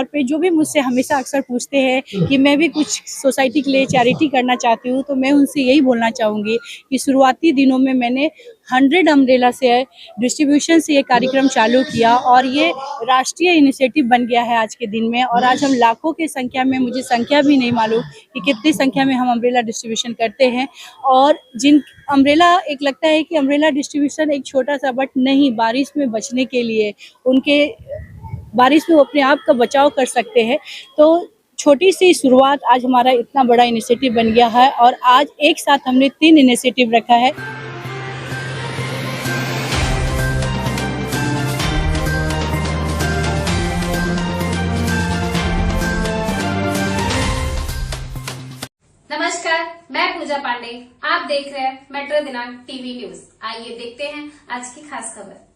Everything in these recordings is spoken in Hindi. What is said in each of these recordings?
तौर पे जो भी मुझसे हमेशा अक्सर पूछते हैं कि मैं भी कुछ सोसाइटी के लिए चैरिटी करना चाहती हूँ, तो मैं उनसे यही बोलना चाहूँगी कि शुरुआती दिनों में मैंने 100 अम्ब्रेला से डिस्ट्रीब्यूशन से ये कार्यक्रम चालू किया और ये राष्ट्रीय इनिशिएटिव बन गया है आज के दिन में। और आज हम लाखों की संख्या में, मुझे संख्या भी नहीं मालूम कि कितनी संख्या में हम अम्ब्रेला डिस्ट्रीब्यूशन करते हैं। और जिन अम्ब्रेला, एक लगता है कि अम्ब्रेला डिस्ट्रीब्यूशन एक छोटा सा, बट नहीं, बारिश में बचने के लिए, उनके बारिश में वो अपने आप का बचाव कर सकते हैं। तो छोटी सी शुरुआत आज हमारा इतना बड़ा इनिशिएटिव बन गया है और आज एक साथ हमने 3 इनिशिएटिव रखा है। नमस्कार, मैं पूजा पांडे। आप देख रहे हैं मेट्रो दिनांक टीवी न्यूज। आइए देखते हैं आज की खास खबर।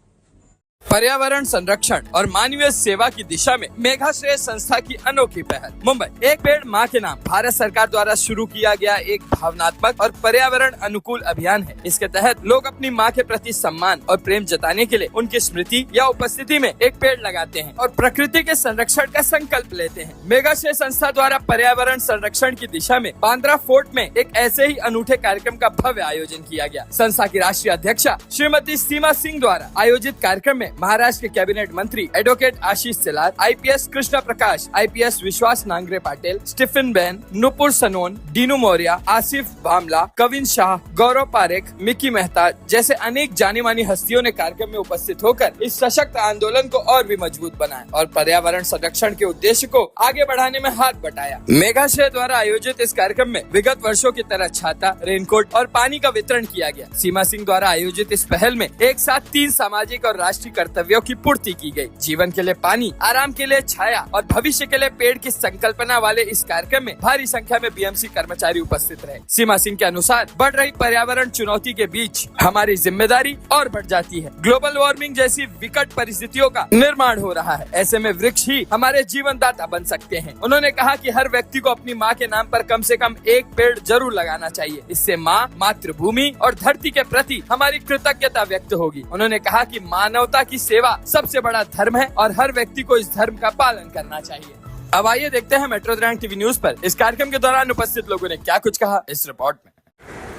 पर्यावरण संरक्षण और मानवीय सेवा की दिशा में मेघाश्रेय संस्था की अनोखी पहल। मुंबई एक पेड़ माँ के नाम भारत सरकार द्वारा शुरू किया गया एक भावनात्मक और पर्यावरण अनुकूल अभियान है। इसके तहत लोग अपनी माँ के प्रति सम्मान और प्रेम जताने के लिए उनकी स्मृति या उपस्थिति में एक पेड़ लगाते हैं और प्रकृति के संरक्षण का संकल्प लेते हैं। मेघाश्रेय संस्था द्वारा पर्यावरण संरक्षण की दिशा में बांद्रा फोर्ट में एक ऐसे ही अनूठे कार्यक्रम का भव्य आयोजन किया गया। संस्था की राष्ट्रीय अध्यक्षा श्रीमती सीमा सिंह द्वारा आयोजित कार्यक्रम में महाराष्ट्र के कैबिनेट मंत्री एडवोकेट आशीष सिलार, IPS कृष्णा प्रकाश, IPS विश्वास नांगरे पाटिल, स्टीफन बेन, नुपुर सनोन, डीनू मौर्य, आसिफ भामला, कविन शाह, गौरव पारेख, मिकी मेहता जैसे अनेक जानी मानी हस्तियों ने कार्यक्रम में उपस्थित होकर इस सशक्त आंदोलन को और भी मजबूत बनाया और पर्यावरण संरक्षण के उद्देश्य को आगे बढ़ाने में हाथ बटाया। मेघाश्रेय द्वारा आयोजित इस कार्यक्रम में विगत वर्षों की तरह छाता, रेनकोट और पानी का वितरण किया गया। सीमा सिंह द्वारा आयोजित इस पहल में एक साथ 3 सामाजिक और राष्ट्रीय कर्तव्यों की पूर्ति की गई। जीवन के लिए पानी, आराम के लिए छाया और भविष्य के लिए पेड़ की संकल्पना वाले इस कार्यक्रम में भारी संख्या में BMC कर्मचारी उपस्थित रहे। सीमा सिंह के अनुसार बढ़ रही पर्यावरण चुनौती के बीच हमारी जिम्मेदारी और बढ़ जाती है। ग्लोबल वार्मिंग जैसी विकट परिस्थितियों का निर्माण हो रहा है। ऐसे में वृक्ष ही हमारे जीवन दाता बन सकते हैं। उन्होंने कहा कि हर व्यक्ति को अपनी माँ के नाम पर कम से कम एक पेड़ जरूर लगाना चाहिए। इससे माँ, मातृभूमि और धरती के प्रति हमारी कृतज्ञता व्यक्त होगी। उन्होंने कहा कि मानवता की सेवा सबसे बड़ा धर्म है और हर व्यक्ति को इस धर्म का पालन करना चाहिए। अब आइए देखते हैं मेट्रो दिनांक टीवी न्यूज पर इस कार्यक्रम के दौरान उपस्थित लोगों ने क्या कुछ कहा इस रिपोर्ट में।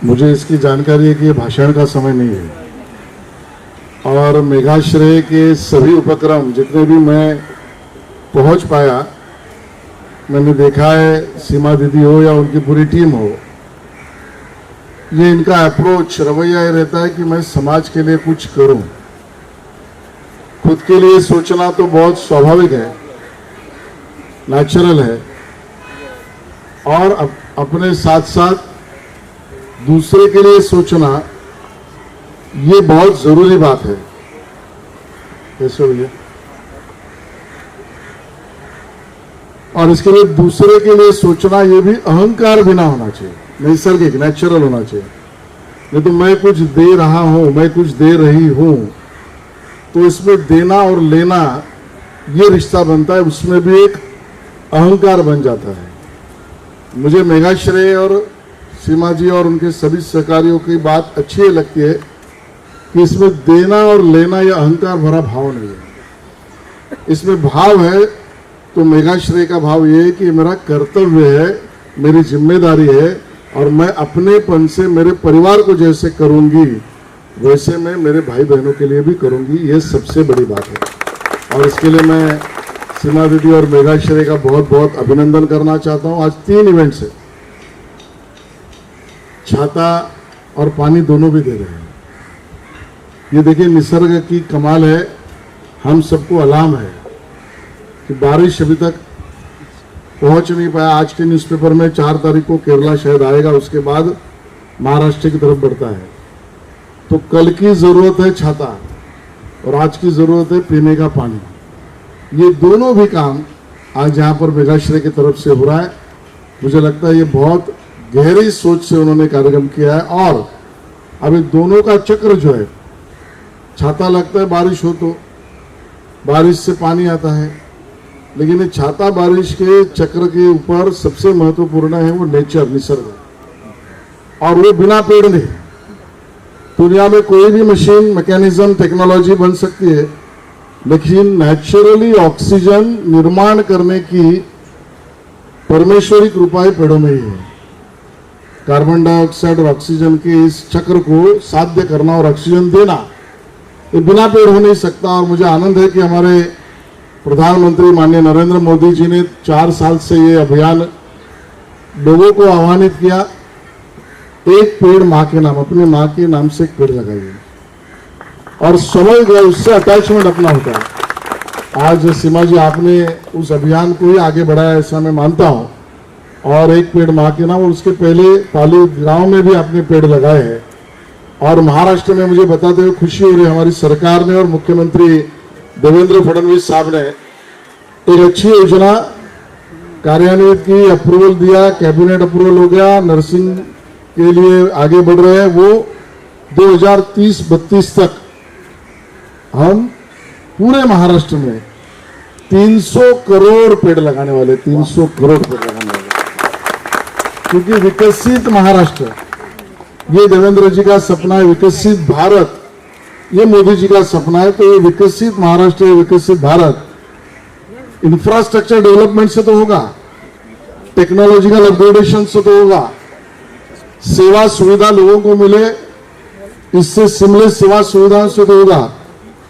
मुझे इसकी जानकारी है कि ये भाषण का समय नहीं है और मेघाश्रेय के सभी उपक्रम जितने भी मैं पहुंच पाया, मैंने देखा है, सीमा दीदी हो या उनकी पूरी टीम हो, ये इनका अप्रोच, रवैया ये रहता है कि मैं समाज के लिए कुछ करूं। खुद के लिए सोचना तो बहुत स्वाभाविक है, नेचुरल है, और अपने साथ साथ दूसरे के लिए सोचना ये बहुत जरूरी बात है। कैसे भैया? और इसके लिए दूसरे के लिए सोचना ये भी अहंकार बिना होना चाहिए, नैसर्गिक, नेचुरल होना चाहिए। नहीं तो मैं कुछ दे रहा हूं, मैं कुछ दे रही हूं, तो इसमें देना और लेना ये रिश्ता बनता है, उसमें भी एक अहंकार बन जाता है। मुझे मेघाश्रेय और सीमा जी और उनके सभी सहकारियों की बात अच्छी लगती है कि इसमें देना और लेना ये अहंकार भरा भाव नहीं है। इसमें भाव है तो मेघाश्रेय का भाव ये है कि मेरा कर्तव्य है, मेरी जिम्मेदारी है और मैं अपनेपन से मेरे परिवार को जैसे करूंगी वैसे मैं मेरे भाई बहनों के लिए भी करूंगी। ये सबसे बड़ी बात है और इसके लिए मैं सीमा दीदी और मेघाश्रेय का बहुत बहुत अभिनंदन करना चाहता हूं। आज 3 इवेंट्स है, छाता और पानी दोनों भी दे रहे हैं। ये देखिए निसर्ग की कमाल है। हम सबको अलार्म है कि बारिश अभी तक पहुंच नहीं पाया। आज के न्यूज़पेपर में 4 तारीख को केरला शायद आएगा, उसके बाद महाराष्ट्र की तरफ बढ़ता है। तो कल की जरूरत है छाता और आज की जरूरत है पीने का पानी। ये दोनों भी काम आज यहाँ पर मेघाश्रेय की तरफ से हो रहा है। मुझे लगता है ये बहुत गहरी सोच से उन्होंने कार्यक्रम किया है। और अभी दोनों का चक्र जो है, छाता लगता है बारिश हो तो बारिश से पानी आता है, लेकिन ये छाता बारिश के चक्र के ऊपर सबसे महत्वपूर्ण है वो नेचर, निसर्ग, और वो बिना पेड़ नहीं। दुनिया में कोई भी मशीन, मैकेनिज्म, टेक्नोलॉजी बन सकती है, लेकिन नेचुरली ऑक्सीजन निर्माण करने की परमेश्वरी कृपा ही पेड़ों में ही है। कार्बन डाइऑक्साइड और ऑक्सीजन के इस चक्र को साध्य करना और ऑक्सीजन देना ये बिना पेड़ हो नहीं सकता। और मुझे आनंद है कि हमारे प्रधानमंत्री माननीय नरेंद्र मोदी जी ने 4 साल से ये अभियान लोगों को आह्वानित किया, एक पेड़ माँ के नाम, अपनी माँ के नाम से एक पेड़ लगाइए, और समझ गए उससे अटैचमेंट अपना होता है। आज सीमा जी आपने उस अभियान को ही आगे बढ़ाया ऐसा मैं मानता हूँ, और एक पेड़ माँ के नाम, और उसके पहले पाली गांव में भी आपने पेड़ लगाए हैं। और महाराष्ट्र में मुझे बताते हुए खुशी हो रही है, हमारी सरकार ने और मुख्यमंत्री देवेंद्र फडणवीस साहब ने एक अच्छी योजना कार्यान्वित की, अप्रूवल दिया, कैबिनेट अप्रूवल हो गया, नर्सिंग के लिए आगे बढ़ रहे हैं। वो 2030-32 तक हम पूरे महाराष्ट्र में 300 करोड़ पेड़ लगाने वाले, 300 करोड़ पेड़ लगाने वाले, क्योंकि विकसित महाराष्ट्र ये देवेंद्र जी का सपना है, विकसित भारत ये मोदी जी का सपना है। तो ये विकसित महाराष्ट्र, विकसित भारत इंफ्रास्ट्रक्चर डेवलपमेंट से तो होगा, टेक्नोलॉजिकल अपग्रेडेशन से तो होगा, सेवा सुविधा लोगों को मिले इससे सिमले सेवा सुविधाओं से तो होगा,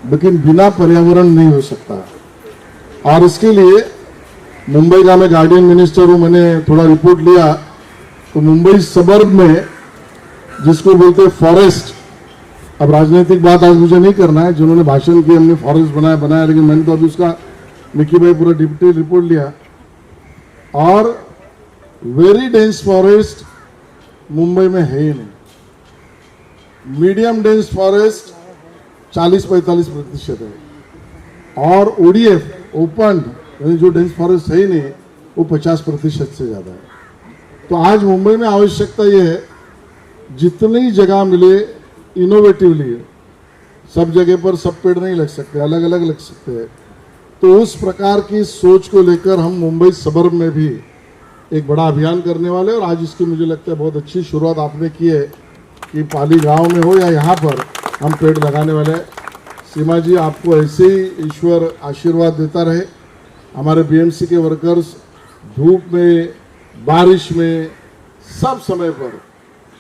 लेकिन बिना पर्यावरण नहीं हो सकता। और इसके लिए मुंबई का मैं गार्डियन मिनिस्टर हूं, मैंने थोड़ा रिपोर्ट लिया तो मुंबई सबर्ब में जिसको बोलते हैं फॉरेस्ट, अब राजनीतिक बात आज मुझे नहीं करना है, जिन्होंने भाषण किया हमने फॉरेस्ट बनाया, लेकिन मैंने तो अभी उसका निकी भाई पूरा डिटेल रिपोर्ट लिया। और वेरी डेंस फॉरेस्ट मुंबई में है ही नहीं, मीडियम डेंस फॉरेस्ट 40-45% है, और ओडीएफ ओपन यानी जो डेंस फॉरेस्ट है ही नहीं वो 50% से ज्यादा है। तो आज मुंबई में आवश्यकता यह है जितनी जगह मिले इनोवेटिवली, सब जगह पर सब पेड़ नहीं लग सकते, अलग अलग लग सकते हैं। तो उस प्रकार की सोच को लेकर हम मुंबई सबर्ब में भी एक बड़ा अभियान करने वाले, और आज इसकी मुझे लगता है बहुत अच्छी शुरुआत आपने की है कि पाली गांव में हो या यहाँ पर हम पेड़ लगाने वाले हैं। सीमा जी आपको ऐसे ही ईश्वर आशीर्वाद देता रहे। हमारे बीएमसी के वर्कर्स धूप में, बारिश में, सब समय पर,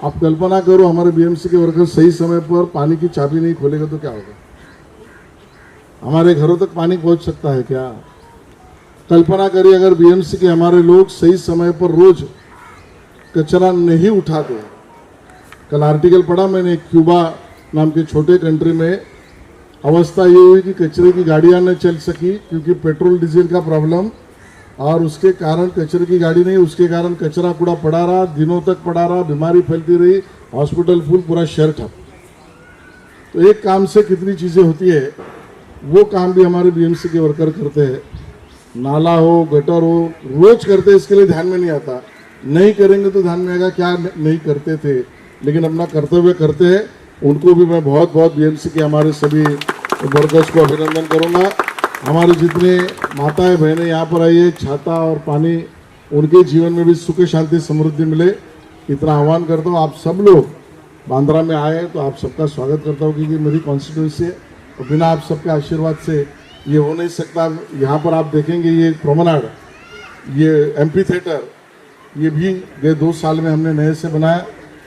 आप कल्पना करो हमारे बीएमसी के वर्कर्स सही समय पर पानी की चाबी नहीं खोलेगा तो क्या होगा? हमारे घरों तक पानी पहुंच सकता है क्या? कल्पना करिए अगर बीएमसी के हमारे लोग सही समय पर रोज कचरा नहीं उठाते। कल आर्टिकल पढ़ा मैंने, क्यूबा नाम के छोटे कंट्री में अवस्था ये हुई कि कचरे की गाड़ियां न चल सकी क्योंकि पेट्रोल डीजल का प्रॉब्लम, और उसके कारण कचरे की गाड़ी नहीं, उसके कारण कचरा कूड़ा पड़ा रहा, दिनों तक पड़ा रहा, बीमारी फैलती रही, हॉस्पिटल फुल, पूरा शहर ठप। तो एक काम से कितनी चीजें होती है, वो काम भी हमारे बीएमसी के वर्कर करते हैं। नाला हो, गटर हो, रोज करते हैं, इसके लिए ध्यान में नहीं आता। नहीं करेंगे तो ध्यान में आएगा क्या नहीं करते थे, लेकिन अपना कर्तव्य करते हैं। उनको भी मैं बहुत बहुत बीएमसी के हमारे सभी वर्कर्स को अभिनंदन करूंगा। हमारे जितने माताएं बहनें यहाँ पर आई है, छाता और पानी उनके जीवन में भी सुख शांति समृद्धि मिले, इतना आह्वान करता हूँ। आप सब लोग बांद्रा में आए तो आप सबका स्वागत करता हूँ, क्योंकि मेरी कॉन्स्टिट्यूंसी है और बिना आप सबके आशीर्वाद से ये हो नहीं सकता। यहाँ पर आप देखेंगे ये प्रोमेनाड, ये एम्पी थिएटर, ये भी गए 2 साल में हमने नए से बनाया।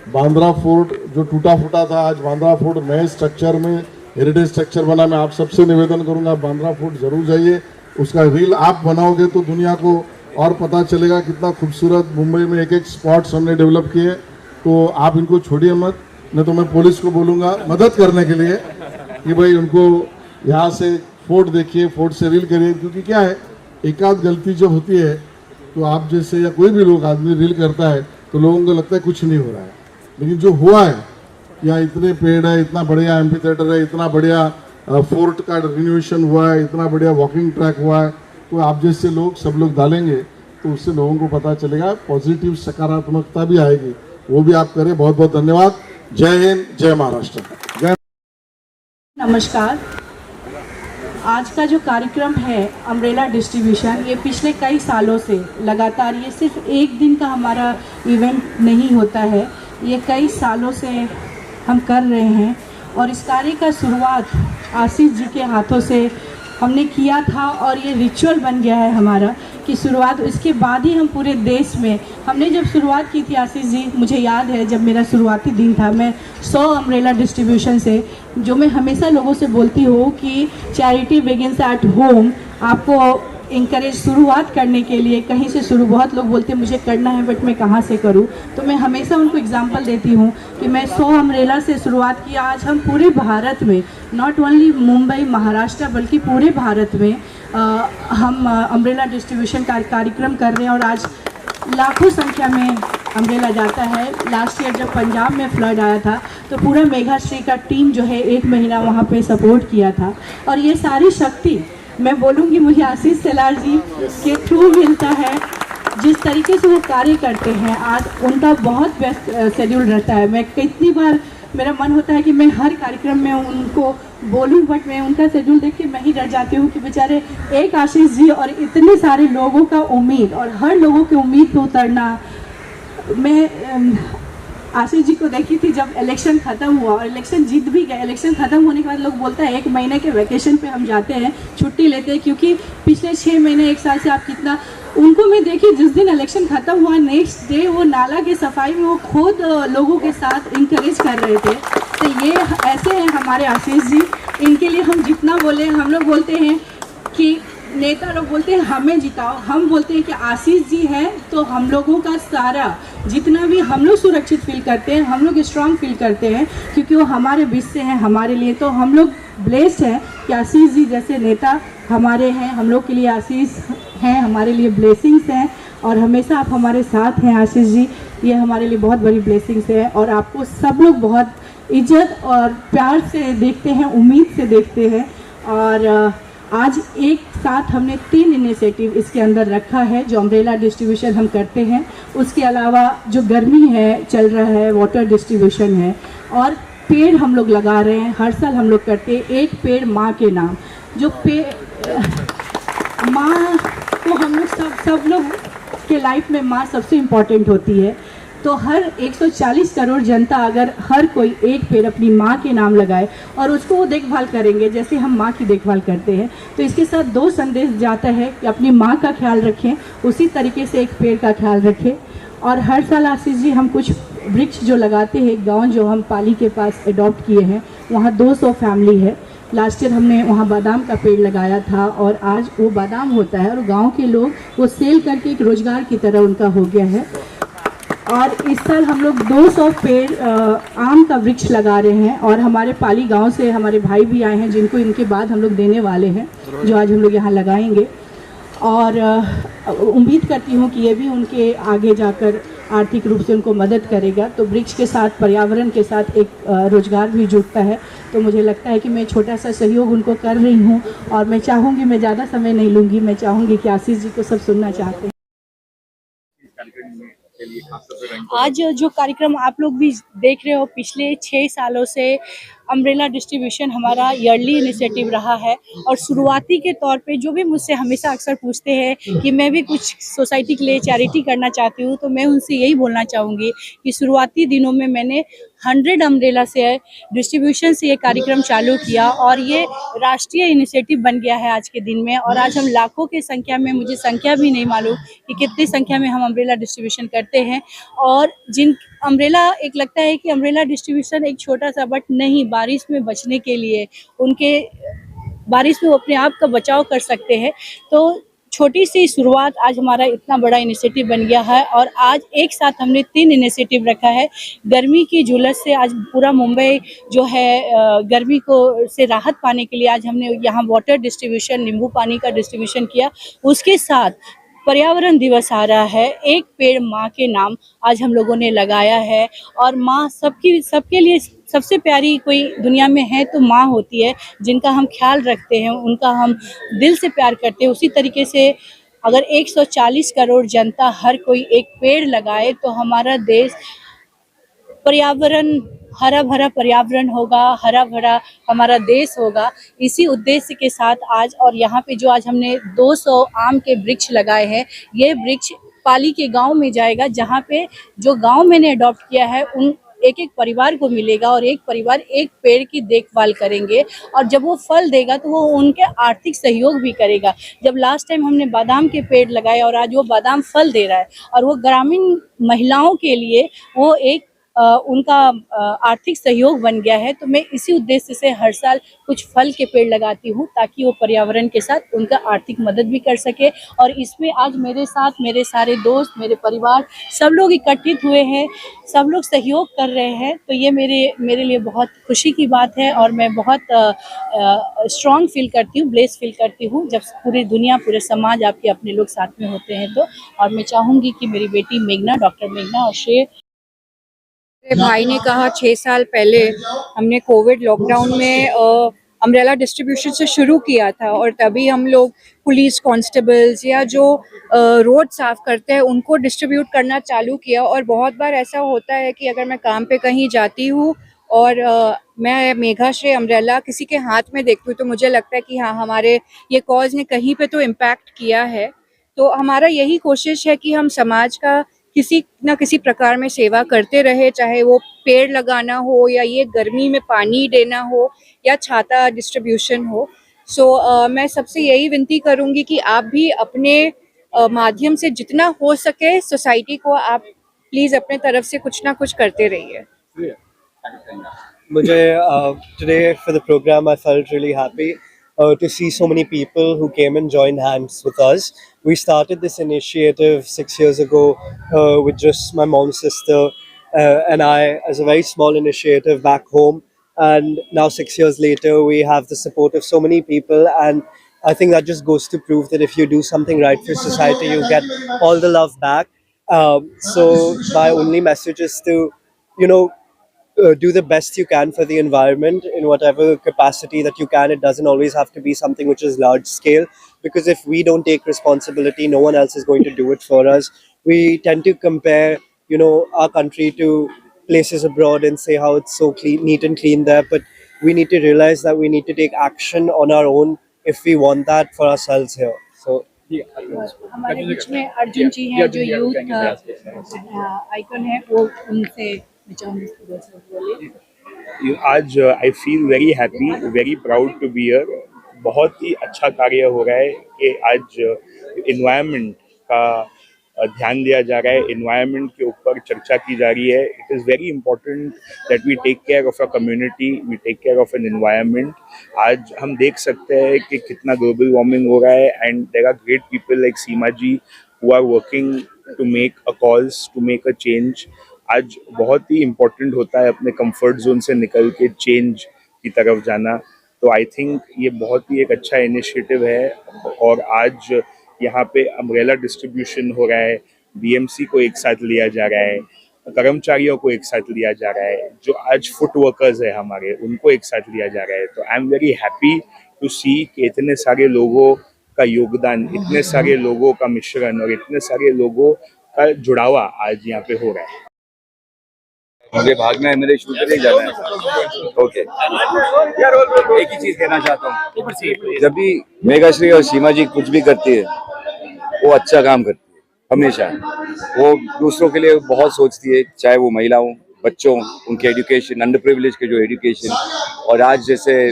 बांद्रा फोर्ट जो टूटा फूटा था, आज बांद्रा फोर्ट नए स्ट्रक्चर में हेरिटेज स्ट्रक्चर बना। मैं आप सबसे निवेदन करूंगा बांद्रा फोर्ट जरूर जाइए, उसका रील आप बनाओगे तो दुनिया को और पता चलेगा कितना खूबसूरत मुंबई में एक एक स्पॉट्स हमने डेवलप किए। तो आप इनको छोड़िए मत, नहीं तो मैं पुलिस को बोलूँगा मदद करने के लिए कि भाई उनको यहाँ से फोर्ट देखिए, फोर्ट से रील करिए। क्योंकि क्या है, एक आध गलती जब होती है तो आप जैसे या कोई भी लोग आदमी रील करता है तो लोगों को लगता है कुछ नहीं हो रहा है, लेकिन जो हुआ है, यहाँ इतने पेड़ है, इतना बढ़िया एम्पी थिएटर है, इतना बढ़िया फोर्ट का रिन्यूएशन हुआ है, इतना बढ़िया वॉकिंग ट्रैक हुआ है, तो आप जैसे लोग सब लोग डालेंगे तो उससे लोगों को पता चलेगा, पॉजिटिव सकारात्मकता भी आएगी। वो भी आप करें। बहुत बहुत धन्यवाद। जय हिंद, जय महाराष्ट्र, जय। नमस्कार। आज का जो कार्यक्रम है अम्ब्रेला डिस्ट्रीब्यूशन, ये पिछले कई सालों से लगातार, ये सिर्फ एक दिन का हमारा इवेंट नहीं होता है, ये कई सालों से हम कर रहे हैं। और इस कार्य का शुरुआत आशीष जी के हाथों से हमने किया था और ये रिचुअल बन गया है हमारा कि शुरुआत इसके बाद ही हम पूरे देश में हमने जब शुरुआत की थी आशीष जी, मुझे याद है जब मेरा शुरुआती दिन था, मैं 100 अम्ब्रेला डिस्ट्रीब्यूशन से, जो मैं हमेशा लोगों से बोलती हूँ कि चैरिटी बिगिंस एट होम, आपको इंकरेज शुरुआत करने के लिए कहीं से शुरू, बहुत लोग बोलते हैं मुझे करना है बट मैं कहाँ से करूँ, तो मैं हमेशा उनको एग्जांपल देती हूँ कि मैं 100 अम्ब्रेला से शुरुआत की। आज हम पूरे भारत में, नॉट ओनली मुंबई महाराष्ट्र बल्कि पूरे भारत में हम अम्ब्रेला डिस्ट्रीब्यूशन का कार्यक्रम कर रहे हैं और आज लाखों संख्या में अम्ब्रेला जाता है। लास्ट ईयर जब पंजाब में फ्लड आया था तो पूरा मेघाश्री का टीम जो है 1 महीना वहाँ पे सपोर्ट किया था और ये सारी शक्ति मैं बोलूँगी मुझे आशीष सेलार जी के थ्रू मिलता है। जिस तरीके से वो कार्य करते हैं, आज उनका बहुत व्यस्त शेड्यूल रहता है। मैं कितनी बार मेरा मन होता है कि मैं हर कार्यक्रम में उनको बोलूं, बट मैं उनका शेड्यूल देख के मैं ही डर जाती हूँ कि बेचारे एक आशीष जी और इतने सारे लोगों का उम्मीद और हर लोगों की उम्मीद पे उतरना। मैं आशीष जी को देखी थी जब इलेक्शन ख़त्म हुआ और इलेक्शन जीत भी गए। इलेक्शन ख़त्म होने के बाद लोग बोलते हैं 1 महीने के वैकेशन पे हम जाते हैं, छुट्टी लेते हैं, क्योंकि पिछले 6 महीने 1 साल से आप कितना उनको मैं देखी। जिस दिन इलेक्शन ख़त्म हुआ नेक्स्ट डे वो नाला की सफाई में वो खुद लोगों के साथ इंकरेज कर रहे थे। तो ये ऐसे हैं हमारे आशीष जी, इनके लिए हम जितना बोले, हम लोग बोलते हैं कि नेता लोग बोलते हैं हमें जिताओ, हम बोलते हैं कि आशीष जी हैं तो हम लोगों का सारा जितना भी हम लोग सुरक्षित फील करते हैं, हम लोग स्ट्रांग फील करते हैं क्योंकि वो हमारे बीच से हैं हमारे लिए। तो हम लोग ब्लेस्ड हैं कि आशीष जी जैसे नेता हमारे हैं, हम लोग के लिए आशीष हैं, हमारे लिए ब्लेसिंग्स हैं और हमेशा आप हमारे साथ हैं आशीष जी, ये हमारे लिए बहुत बड़ी ब्लेसिंग्स है। और आपको सब लोग बहुत इज्जत और प्यार से देखते हैं, उम्मीद से देखते हैं। और आज एक साथ हमने 3 इनिशिएटिव इसके अंदर रखा है जो अम्ब्रेला डिस्ट्रीब्यूशन हम करते हैं। उसके अलावा जो गर्मी है चल रहा है, वाटर डिस्ट्रीब्यूशन है और पेड़ हम लोग लगा रहे हैं। हर साल हम लोग करते हैं 1 पेड़ माँ के नाम। जो माँ को हम लोग सब लोग के लाइफ में माँ सबसे इम्पॉर्टेंट होती है। तो हर 140 करोड़ जनता अगर हर कोई 1 पेड़ अपनी माँ के नाम लगाए और उसको वो देखभाल करेंगे जैसे हम माँ की देखभाल करते हैं, तो इसके साथ 2 संदेश जाता है कि अपनी माँ का ख्याल रखें, उसी तरीके से 1 पेड़ का ख्याल रखें। और हर साल आशीष जी हम कुछ वृक्ष जो लगाते हैं, गांव जो हम पाली के पास अडॉप्ट किए हैं वहाँ 200 फैमिली है। लास्ट ईयर हमने वहाँ बादाम का पेड़ लगाया था और आज वो बादाम होता है और गाँव के लोग वो सेल करके एक रोजगार की तरह उनका हो गया है। और इस साल हम लोग 200 पेड़ आम का वृक्ष लगा रहे हैं और हमारे पाली गांव से हमारे भाई भी आए हैं जिनको इनके बाद हम लोग देने वाले हैं, जो आज हम लोग यहाँ लगाएंगे। और उम्मीद करती हूँ कि ये भी उनके आगे जाकर आर्थिक रूप से उनको मदद करेगा। तो वृक्ष के साथ, पर्यावरण के साथ एक रोजगार भी जुड़ता है। तो मुझे लगता है कि मैं छोटा सा सहयोग उनको कर रही हूँ और मैं चाहूँगी, मैं ज़्यादा समय नहीं लूँगी, मैं चाहूँगी कि आशीष जी को सब सुनना चाहते हैं। आज जो कार्यक्रम आप लोग भी देख रहे हो, पिछले 6 सालों से अम्ब्रेला डिस्ट्रीब्यूशन हमारा ईयरली इनिशिएटिव रहा है और शुरुआती के तौर पे जो भी मुझसे हमेशा अक्सर पूछते हैं कि मैं भी कुछ सोसाइटी के लिए चैरिटी करना चाहती हूँ, तो मैं उनसे यही बोलना चाहूँगी कि शुरुआती दिनों में मैंने 100 अम्ब्रेला से डिस्ट्रीब्यूशन से ये कार्यक्रम चालू किया और ये राष्ट्रीय इनिशिएटिव बन गया है आज के दिन में। और आज हम लाखों की संख्या में, मुझे संख्या भी नहीं मालूम कि कितनी संख्या में हम अम्ब्रेला डिस्ट्रीब्यूशन करते हैं। और जिन अम्ब्रेला, एक लगता है कि अम्ब्रेला डिस्ट्रीब्यूशन एक छोटा सा, बट नहीं, बारिश में बचने के लिए, उनके बारिश में वो अपने आप का बचाव कर सकते हैं। तो छोटी सी शुरुआत आज हमारा इतना बड़ा इनिशिएटिव बन गया है और आज एक साथ हमने 3 इनिशिएटिव रखा है। गर्मी की झुलस से आज पूरा मुंबई जो है गर्मी को से राहत पाने के लिए आज हमने यहाँ वाटर डिस्ट्रीब्यूशन, नींबू पानी का डिस्ट्रीब्यूशन किया। उसके साथ पर्यावरण दिवस आ रहा है, 1 पेड़ माँ के नाम आज हम लोगों ने लगाया है। और माँ सबके लिए सबसे प्यारी कोई दुनिया में है तो माँ होती है, जिनका हम ख्याल रखते हैं, उनका हम दिल से प्यार करते हैं। उसी तरीके से अगर 140 करोड़ जनता हर कोई 1 पेड़ लगाए तो हमारा देश पर्यावरण, हरा भरा पर्यावरण होगा, हरा भरा हमारा देश होगा। इसी उद्देश्य के साथ आज, और यहाँ पे जो आज हमने 200 आम के वृक्ष लगाए हैं, ये वृक्ष पाली के गांव में जाएगा, जहाँ पे जो गांव मैंने अडॉप्ट किया है एक एक परिवार को मिलेगा और एक परिवार एक पेड़ की देखभाल करेंगे और जब वो फल देगा तो वो उनके आर्थिक सहयोग भी करेगा। जब लास्ट टाइम हमने बादाम के पेड़ लगाए और आज वो बादाम फल दे रहा है और वो ग्रामीण महिलाओं के लिए वो एक उनका आर्थिक सहयोग बन गया है। तो मैं इसी उद्देश्य से हर साल कुछ फल के पेड़ लगाती हूँ ताकि वो पर्यावरण के साथ उनका आर्थिक मदद भी कर सके। और इसमें आज मेरे साथ मेरे सारे दोस्त, मेरे परिवार सब लोग इकट्ठित हुए हैं, सब लोग सहयोग कर रहे हैं। तो ये मेरे लिए बहुत खुशी की बात है और मैं बहुत स्ट्रॉन्ग फील करती हूँ, ब्लेस फील करती हूँ जब पूरी दुनिया, पूरे समाज, आपके अपने लोग साथ में होते हैं तो। और मैं चाहूँगी कि मेरी बेटी मेघना, डॉक्टर मेघना और श्रेय, मेरे भाई ने कहा 6 साल पहले हमने कोविड लॉकडाउन में अम्ब्रेला डिस्ट्रीब्यूशन से शुरू किया था और तभी हम लोग पुलिस कांस्टेबल्स या जो रोड साफ करते हैं उनको डिस्ट्रीब्यूट करना चालू किया। और बहुत बार ऐसा होता है कि अगर मैं काम पे कहीं जाती हूँ और मैं मेघाश्रेय अम्ब्रेला किसी के हाथ में देखती हूँ तो मुझे लगता है कि हाँ, हमारे ये कॉज ने कहीं पे तो इम्पैक्ट किया है। तो हमारा यही कोशिश है कि हम समाज का किसी न किसी प्रकार में सेवा करते रहे, चाहे वो पेड़ लगाना हो या ये गर्मी में पानी देना हो या छाता डिस्ट्रीब्यूशन हो। सो मैं सबसे यही विनती करूंगी कि आप भी अपने माध्यम से जितना हो सके सोसाइटी को आप प्लीज अपने तरफ से कुछ ना कुछ करते रहिए। Today for the program, I felt really happy to see so many people who came and joined hands with us. We started this initiative 6 years ago with just my mom's sister and I, as a very small initiative back home. And now 6 years later, we have the support of so many people. And I think that just goes to prove that if you do something right for society, you get all the love back. So my only message is to, do the best you can for the environment in whatever capacity that you can. It doesn't always have to be something which is large scale, because if we don't take responsibility, no one else is going to do it for us. We tend to compare, our country to places abroad and say how it's so clean, neat and clean there. But we need to realize that we need to take action on our own if we want that for ourselves here. So हमारे बीच में अर्जुन जी हैं जो यूथ आइकन है, वो उनसे मैं चाहूँगी कि बोलिए। आज I feel very happy, very proud to be here. बहुत ही अच्छा कार्य हो रहा है कि आज इन्वायरमेंट का ध्यान दिया जा रहा है, इन्वायरमेंट के ऊपर चर्चा की जा रही है। It is very important that we take care of a community, we take care of an environment. आज हम देख सकते हैं कि कितना ग्लोबल वार्मिंग हो रहा है and there are great people like Seema ji who are working to make a cause, to make a change. आज बहुत ही इम्पोर्टेंट होता है अपने कंफर्ट जोन से निकल के चेंज की तरफ जाना। तो आई थिंक ये बहुत ही एक अच्छा इनिशिएटिव है। और आज यहाँ पे अम्ब्रेला डिस्ट्रीब्यूशन हो रहा है, बीएमसी को एक साथ लिया जा रहा है, कर्मचारियों को एक साथ लिया जा रहा है, जो आज फुट वर्कर्स है हमारे, उनको एक साथ लिया जा रहा है। तो I am very happy to see कि इतने सारे लोगों का योगदान, इतने सारे लोगों का मिश्रण और इतने सारे लोगों का जुड़ावा आज यहाँ पे हो रहा है। मुझे भागना है, मेरे शूट पे नहीं जाना है। ओके, एक ही चीज कहना चाहता हूँ, जब भी मेघाश्री और सीमा जी कुछ भी करती है वो अच्छा काम करती है। हमेशा वो दूसरों के लिए बहुत सोचती है, चाहे वो महिला हो, बच्चों, उनके एजुकेशन, अंडर प्रिविलेज के जो एजुकेशन, और आज जैसे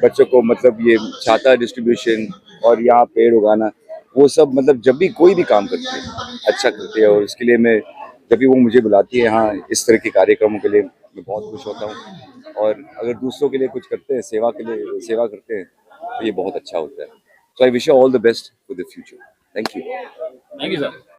बच्चों को मतलब ये छाता डिस्ट्रीब्यूशन और यहाँ पेड़ उगाना, वो सब मतलब जब भी कोई भी काम करती है अच्छा करती है। और इसके लिए मैं, जब भी वो मुझे बुलाती है यहाँ इस तरह के कार्यक्रमों के लिए, मैं बहुत खुश होता हूँ। और अगर दूसरों के लिए कुछ करते हैं, सेवा के लिए सेवा करते हैं, तो ये बहुत अच्छा होता है। So I wish you all the best for the future. Thank you. Thank you sir.